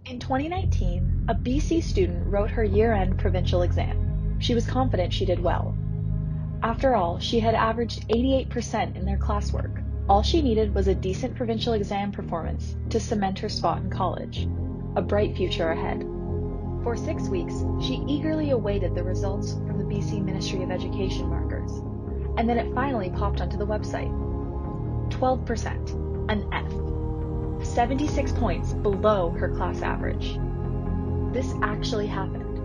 In 2019, a BC student wrote her year-end provincial exam. She was confident she did well. After all, she had averaged 88% in their classwork. All she needed was a decent provincial exam performance to cement her spot in college. A bright future ahead. For 6 weeks, she eagerly awaited the results from the BC Ministry of Education markers. And then it finally popped onto the website. 12%, an F. 76 points below her class average. This actually happened.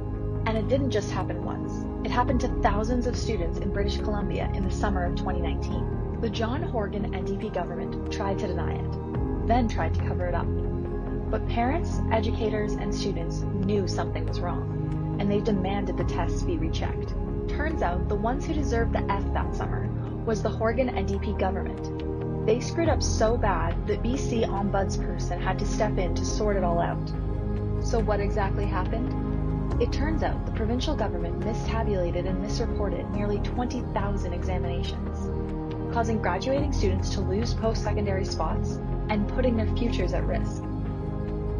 And it didn't just happen once. It happened to thousands of students in British Columbia in the summer of 2019. The John Horgan NDP government tried to deny it, then tried to cover it up. But parents, educators, and students knew something was wrong, and they demanded the tests be rechecked. Turns out the ones who deserved the F that summer was the Horgan NDP government. They screwed up so bad that BC Ombudsperson had to step in to sort it all out. So what exactly happened? It turns out the provincial government mistabulated and misreported nearly 20,000 examinations, causing graduating students to lose post-secondary spots and putting their futures at risk.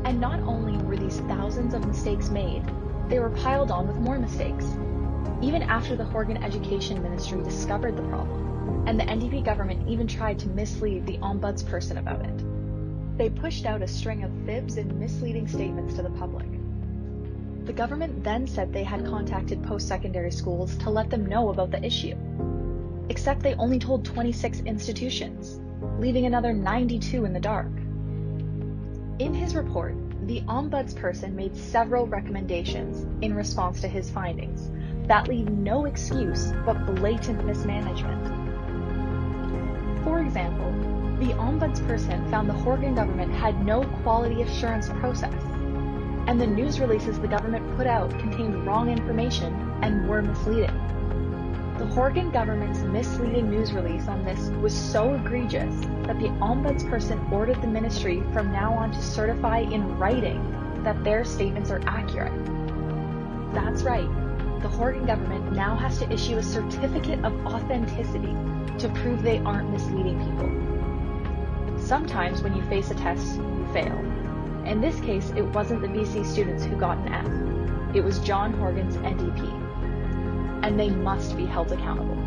And not only were these thousands of mistakes made, they were piled on with more mistakes. Even after the Horgan Education Ministry discovered the problem, and the NDP government even tried to mislead the Ombudsperson about it, they pushed out a string of fibs and misleading statements to the public. The government then said they had contacted post-secondary schools to let them know about the issue. Except they only told 26 institutions, leaving another 92 in the dark. In his report, the Ombudsperson made several recommendations in response to his findings that leave no excuse but blatant mismanagement. For example, the Ombudsperson found the Horgan government had no quality assurance process, and the news releases the government put out contained wrong information and were misleading. The Horgan government's misleading news release on this was so egregious that the Ombudsperson ordered the ministry from now on to certify in writing that their statements are accurate. That's right, the Horgan government now has to issue a certificate of authenticity to prove they aren't misleading people. Sometimes when you face a test, you fail. In this case, it wasn't the BC students who got an F. It was John Horgan's NDP. And they must be held accountable.